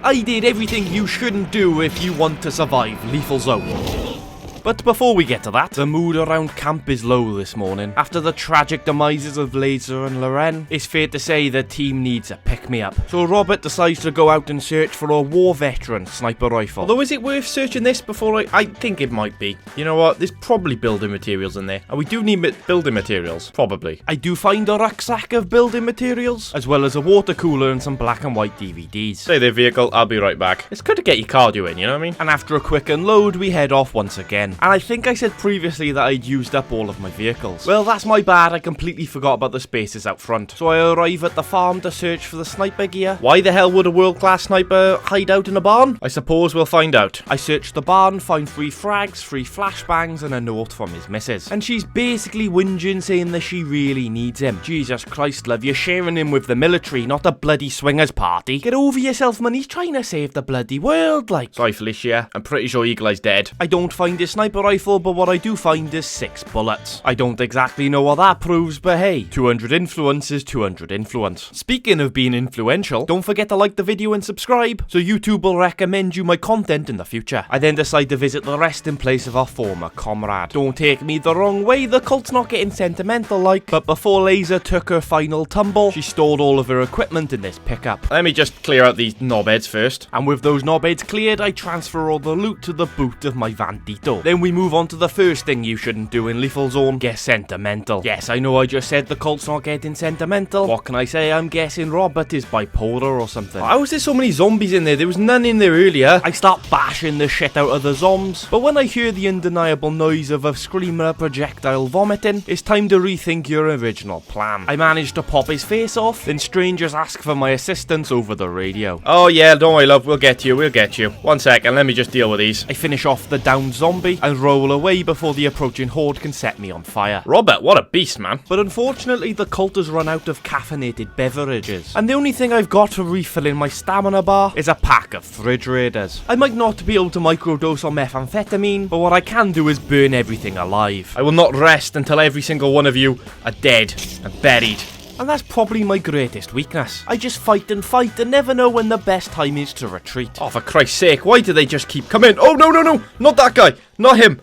I did everything you shouldn't do if you want to survive Lethal Zone. But before we get to that, the mood around camp is low this morning. After the tragic demises of Laser and Loren, it's fair to say the team needs a pick-me-up. So Robert decides to go out and search for a war veteran sniper rifle. Although, is it worth searching this before I think it might be. You know what, there's probably building materials in there. And we do need building materials, probably. I do find a rucksack of building materials, as well as a water cooler and some black and white DVDs. Stay there, vehicle, I'll be right back. It's good to get your cardio in, you know what I mean? And after a quick unload, we head off once again. And I think I said previously that I'd used up all of my vehicles. Well, that's my bad, I completely forgot about the spaces out front. So I arrive at the farm to search for the sniper gear. Why the hell would a world-class sniper hide out in a barn? I suppose we'll find out. I search the barn, find 3 frags, 3 flashbangs, and a note from his missus. And she's basically whinging, saying that she really needs him. Jesus Christ, love, you're sharing him with the military, not a bloody swingers party. Get over yourself, man, he's trying to save the bloody world, like. Sorry, Felicia, I'm pretty sure Eagle Eye's dead. I don't find his sniper rifle, but what I do find is 6 bullets. I don't exactly know what that proves, but hey, 200 influence is 200 influence. Speaking of being influential, don't forget to like the video and subscribe, so YouTube will recommend you my content in the future. I then decide to visit the resting place of our former comrade. Don't take me the wrong way, the cult's not getting sentimental like, but before Laser took her final tumble, she stored all of her equipment in this pickup. Let me just clear out these knobheads first. And with those knobheads cleared, I transfer all the loot to the boot of my Vandito. Then we move on to the first thing you shouldn't do in Lethal Zone, get sentimental. Yes, I know I just said the cult's not getting sentimental. What can I say? I'm guessing Robert is bipolar or something. How is there so many zombies in there? There was none in there earlier. I start bashing the shit out of the zombs, but when I hear the undeniable noise of a screamer projectile vomiting, it's time to rethink your original plan. I manage to pop his face off, then strangers ask for my assistance over the radio. Oh yeah, don't worry love, we'll get you. 1 second, let me just deal with these. I finish off the downed zombie and roll away before the approaching horde can set me on fire. Robert, what a beast, man. But unfortunately, the cult has run out of caffeinated beverages, and the only thing I've got to refill in my stamina bar is a pack of fridge raiders. I might not be able to microdose on methamphetamine, but what I can do is burn everything alive. I will not rest until every single one of you are dead and buried. And that's probably my greatest weakness. I just fight and never know when the best time is to retreat. Oh, for Christ's sake, why do they just keep coming? Oh, no, not that guy. Not him.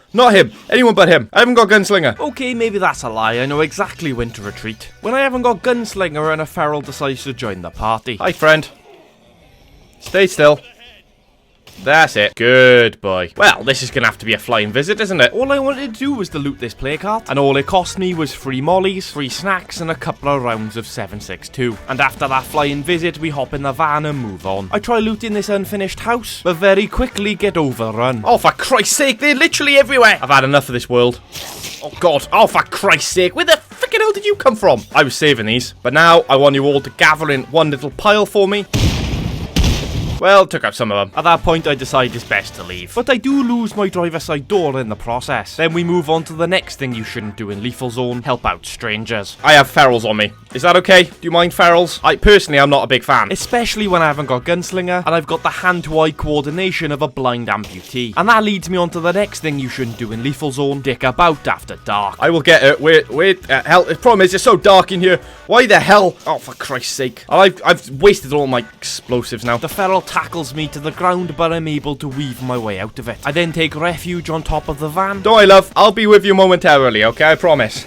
Anyone but him. I haven't got Gunslinger. Okay, maybe that's a lie. I know exactly when to retreat. When I haven't got Gunslinger and a feral decides to join the party. Hi, friend. Stay still. That's it. Good boy. Well, this is gonna have to be a flying visit, isn't it? All I wanted to do was to loot this playcart, and all it cost me was 3 mollies, 3 snacks, and a couple of rounds of 7.62. And after that flying visit, we hop in the van and move on. I try looting this unfinished house, but very quickly get overrun. Oh, for Christ's sake, they're literally everywhere! I've had enough of this world. Oh, God. Oh, for Christ's sake, where the frickin' hell did you come from? I was saving these, but now I want you all to gather in one little pile for me. Well, took out some of them. At that point, I decide it's best to leave. But I do lose my driver's side door in the process. Then we move on to the next thing you shouldn't do in Lethal Zone, help out strangers. I have ferals on me. Is that okay? Do you mind ferals? Personally, I'm not a big fan. Especially when I haven't got Gunslinger, and I've got the hand-to-eye coordination of a blind amputee. And that leads me on to the next thing you shouldn't do in Lethal Zone, dick about after dark. I will get it. Wait, hell, the problem is it's so dark in here. Why the hell? Oh, for Christ's sake. I've wasted all my explosives now. The feral tackles me to the ground, but I'm able to weave my way out of it. I then take refuge on top of the van. Don't worry, love. I'll be with you momentarily, okay? I promise.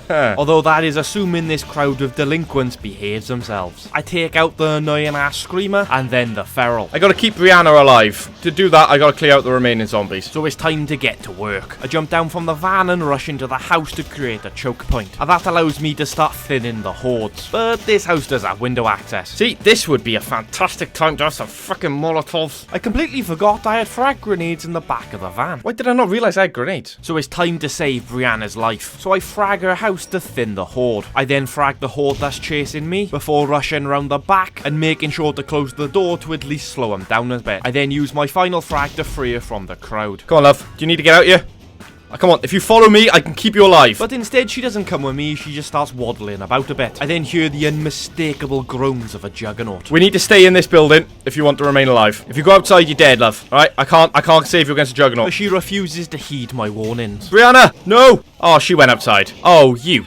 Although that is assuming this crowd of delinquents behaves themselves. I take out the annoying ass screamer and then the feral. I gotta keep Brianna alive. To do that, I gotta clear out the remaining zombies. So it's time to get to work. I jump down from the van and rush into the house to create a choke point. And that allows me to start thinning the hordes. But this house does have window access. See, this would be a fantastic time to have some frickin' Molotovs. I completely forgot I had frag grenades in the back of the van. Why did I not realise I had grenades? So it's time to save Brianna's life. So I frag her house to thin the horde. I then frag the horde that's chasing me before rushing around the back and making sure to close the door to at least slow them down a bit. I then use my final frag to free her from the crowd. Come on, love. Do you need to get out here? Oh, come on, if you follow me, I can keep you alive. But instead, she doesn't come with me, she just starts waddling about a bit. I then hear the unmistakable groans of a juggernaut. We need to stay in this building if you want to remain alive. If you go outside, you're dead, love. Alright, I can't save you against a juggernaut. But she refuses to heed my warnings. Brianna, no! Oh, she went outside. Oh, you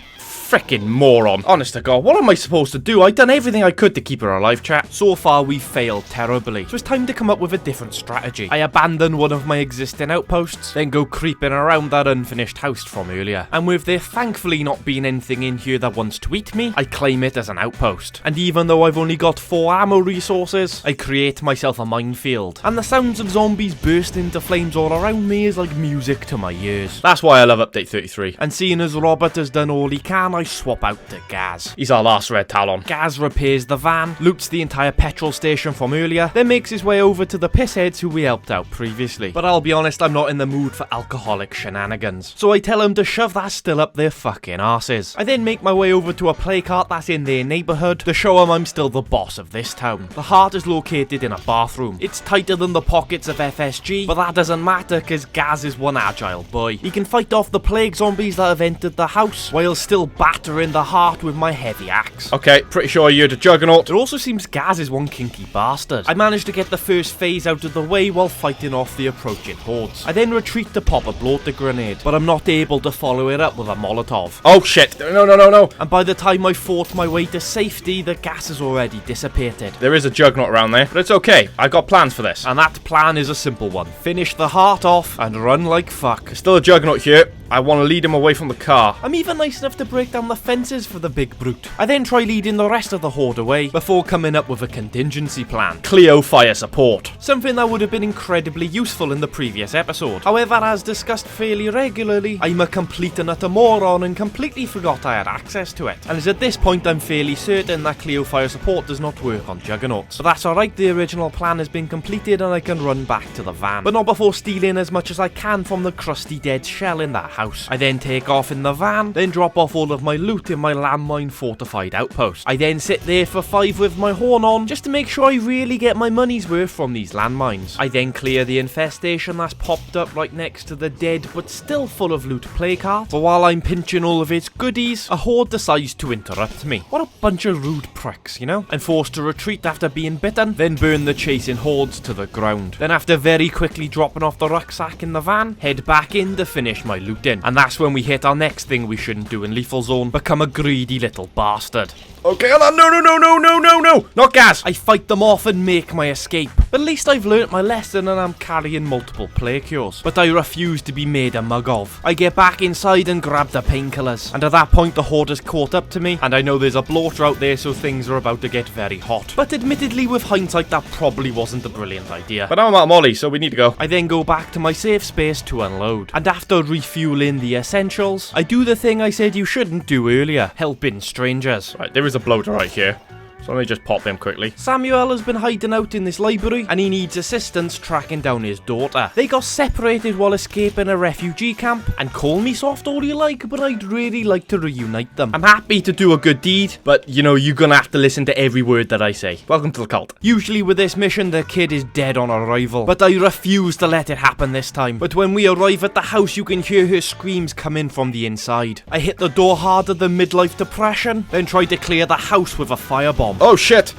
frickin' moron. Honest to God, what am I supposed to do? I've done everything I could to keep her alive, chat. So far, we've failed terribly. So it's time to come up with a different strategy. I abandon one of my existing outposts, then go creeping around that unfinished house from earlier. And with there thankfully not being anything in here that wants to eat me, I claim it as an outpost. And even though I've only got 4 ammo resources, I create myself a minefield. And the sounds of zombies bursting into flames all around me is like music to my ears. That's why I love update 33. And seeing as Robert has done all he can, I swap out to Gaz. He's our last red Talon. Gaz repairs the van, loots the entire petrol station from earlier, then makes his way over to the pissheads who we helped out previously. But I'll be honest, I'm not in the mood for alcoholic shenanigans. So I tell him to shove that still up their fucking arses. I then make my way over to a play cart that's in their neighbourhood to show them I'm still the boss of this town. The heart is located in a bathroom. It's tighter than the pockets of FSG, but that doesn't matter because Gaz is one agile boy. He can fight off the plague zombies that have entered the house while still battering the heart with my heavy axe. Okay, pretty sure you're the Juggernaut. It also seems Gaz is one kinky bastard. I managed to get the first phase out of the way while fighting off the approaching hordes. I then retreat to pop a bloater grenade, but I'm not able to follow it up with a Molotov. Oh shit, no. And by the time I fought my way to safety, the gas has already dissipated. There is a Juggernaut around there, but it's okay. I got plans for this. And that plan is a simple one. Finish the heart off and run like fuck. There's still a Juggernaut here. I want to lead him away from the car. I'm even nice enough to break down the fences for the big brute. I then try leading the rest of the horde away before coming up with a contingency plan. Cleo fire support. Something that would have been incredibly useful in the previous episode. However, as discussed fairly regularly, I'm a complete and utter moron and completely forgot I had access to it. And it's at this point I'm fairly certain that Cleo fire support does not work on Juggernauts. But that's alright, the original plan has been completed and I can run back to the van. But not before stealing as much as I can from the crusty dead shell in that house. I then take off in the van, then drop off all of my loot in my landmine fortified outpost. I then sit there for 5 with my horn on, just to make sure I really get my money's worth from these landmines. I then clear the infestation that's popped up right next to the dead but still full of loot play cart. But while I'm pinching all of its goodies, a horde decides to interrupt me. What a bunch of rude pricks, you know? I'm forced to retreat after being bitten, then burn the chasing hordes to the ground. Then after very quickly dropping off the rucksack in the van, head back in to finish my looting. And that's when we hit our next thing we shouldn't do in Lethal Zone, become a greedy little bastard. Okay, no, not Gaz. I fight them off and make my escape. But at least I've learnt my lesson and I'm carrying multiple plague cures. But I refuse to be made a mug of. I get back inside and grab the painkillers. And at that point the horde has caught up to me, and I know there's a bloater out there, so things are about to get very hot. But admittedly, with hindsight, that probably wasn't a brilliant idea. But now I'm out of molly, so we need to go. I then go back to my safe space to unload. And after refueling the essentials, I do the thing I said you shouldn't do earlier, helping strangers. Right, there is a bloater right here. So let me just pop him quickly. Samuel has been hiding out in this library and he needs assistance tracking down his daughter. They got separated while escaping a refugee camp, and call me soft all you like, but I'd really like to reunite them. I'm happy to do a good deed, but you know, you're gonna have to listen to every word that I say. Welcome to the cult. Usually with this mission, the kid is dead on arrival, but I refuse to let it happen this time. But when we arrive at the house, you can hear her screams coming from the inside. I hit the door harder than midlife depression, then tried to clear the house with a firebomb. Oh shit!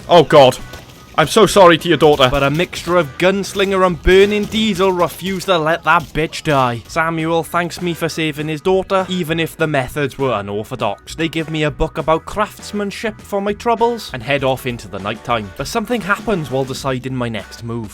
Oh god. I'm so sorry to your daughter. But a mixture of gunslinger and burning diesel refused to let that bitch die. Samuel thanks me for saving his daughter, even if the methods were unorthodox. They give me a book about craftsmanship for my troubles, and head off into the nighttime. But something happens while deciding my next move.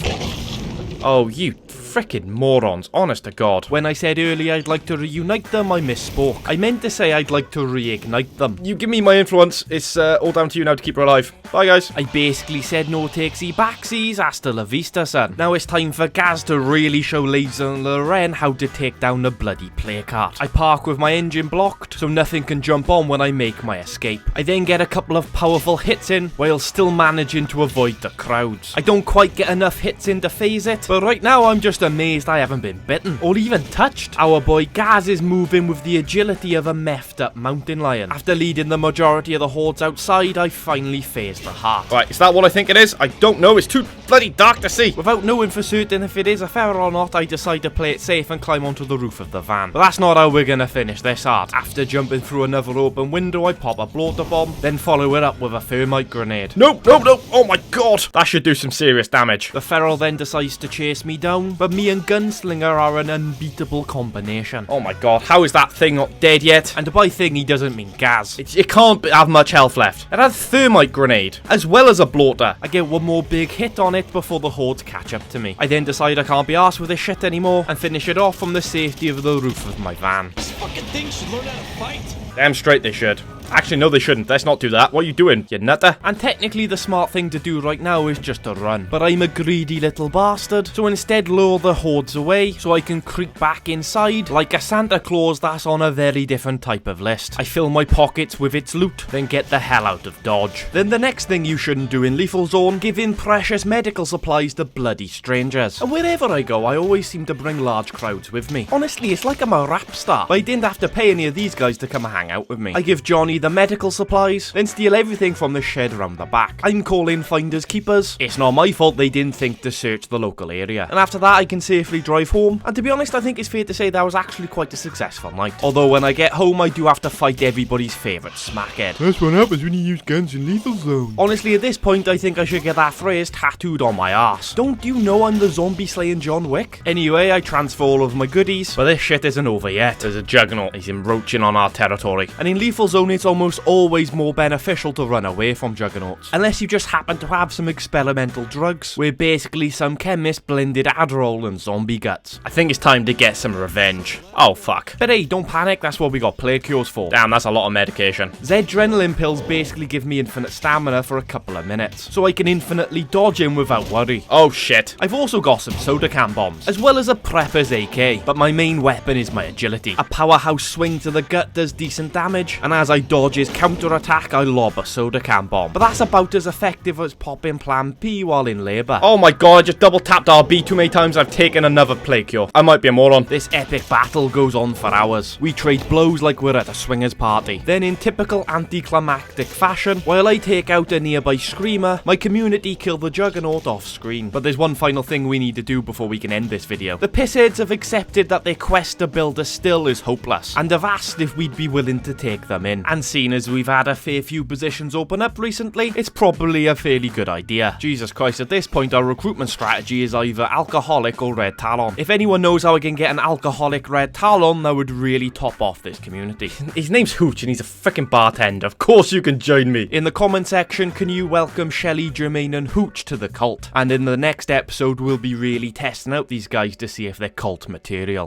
Oh, you frickin' morons, honest to God. When I said earlier I'd like to reunite them, I misspoke. I meant to say I'd like to reignite them. You give me my influence, it's all down to you now to keep her alive. Bye guys. I basically said no takesy backsies, hasta la vista son. Now it's time for Gaz to really show Laser and Loren how to take down the bloody play cart. I park with my engine blocked, so nothing can jump on when I make my escape. I then get a couple of powerful hits in, while still managing to avoid the crowds. I don't quite get enough hits in to phase it, but right now I'm just amazed I haven't been bitten, or even touched. Our boy Gaz is moving with the agility of a meffed up mountain lion. After leading the majority of the hordes outside, I finally phased the heart. Right, is that what I think it is? I don't know, it's too bloody dark to see. Without knowing for certain if it is a ferret or not, I decide to play it safe and climb onto the roof of the van. But that's not how we're gonna finish this art. After jumping through another open window, I pop a bloater bomb, then follow it up with a thermite grenade. No, oh my god! That should do some serious damage. The feral then decides to chase me down, but me and Gunslinger are an unbeatable combination. Oh my god, how is that thing not dead yet? And by thing, he doesn't mean Gaz. It can't have much health left. It has thermite grenade, as well as a bloater. I get one more big hit on it before the hordes catch up to me. I then decide I can't be arsed with this shit anymore, and finish it off from the safety of the roof of my van. This fucking thing should learn how to fight. Damn straight they should. Actually, no, they shouldn't. Let's not do that. What are you doing, you nutter? And technically, the smart thing to do right now is just to run. But I'm a greedy little bastard, so instead lure the hordes away so I can creep back inside like a Santa Claus that's on a very different type of list. I fill my pockets with its loot, then get the hell out of Dodge. Then the next thing you shouldn't do in Lethal Zone, give in precious medical supplies to bloody strangers. And wherever I go, I always seem to bring large crowds with me. Honestly, it's like I'm a rap star, but I didn't have to pay any of these guys to come and hang out with me. I give Johnny the medical supplies, then steal everything from the shed around the back. I'm calling finders keepers. It's not my fault they didn't think to search the local area. And after that, I can safely drive home. And to be honest, I think it's fair to say that was actually quite a successful night. Although when I get home, I do have to fight everybody's favourite smackhead. That's what happens when you use guns in Lethal Zone. Honestly, at this point, I think I should get that phrase tattooed on my ass. Don't you know I'm the zombie slaying John Wick? Anyway, I transfer all of my goodies, but this shit isn't over yet. There's a juggernaut. He's encroaching on our territory. And in Lethal Zone, it's almost always more beneficial to run away from juggernauts. Unless you just happen to have some experimental drugs, where basically some chemist blended Adderall and zombie guts. I think it's time to get some revenge. Oh fuck. But hey, don't panic, that's what we got plague cures for. Damn, that's a lot of medication. Z-adrenaline pills basically give me infinite stamina for a couple of minutes, so I can infinitely dodge in without worry. Oh shit. I've also got some soda can bombs, as well as a prepper's AK, but my main weapon is my agility. A powerhouse swing to the gut does decent damage, and as I dodge his counter-attack, I lob a soda can bomb. But that's about as effective as popping Plan P while in labour. Oh my god, I just double tapped RB too many times. I've taken another plague cure. I might be a moron. This epic battle goes on for hours. We trade blows like we're at a swingers party. Then in typical anticlimactic fashion, while I take out a nearby screamer, my community kill the juggernaut off screen. But there's one final thing we need to do before we can end this video. The pissheads have accepted that their quest to build a still is hopeless, and have asked if we'd be willing to take them in. And seeing as we've had a fair few positions open up recently, it's probably a fairly good idea. Jesus Christ, at this point our recruitment strategy is either alcoholic or red talon. If anyone knows how I can get an alcoholic red talon, that would really top off this community. His name's Hooch and he's a freaking bartender. Of course you can join me. In the comment section, can you welcome Shelley, Jermaine and Hooch to the cult? And in the next episode, we'll be really testing out these guys to see if they're cult material.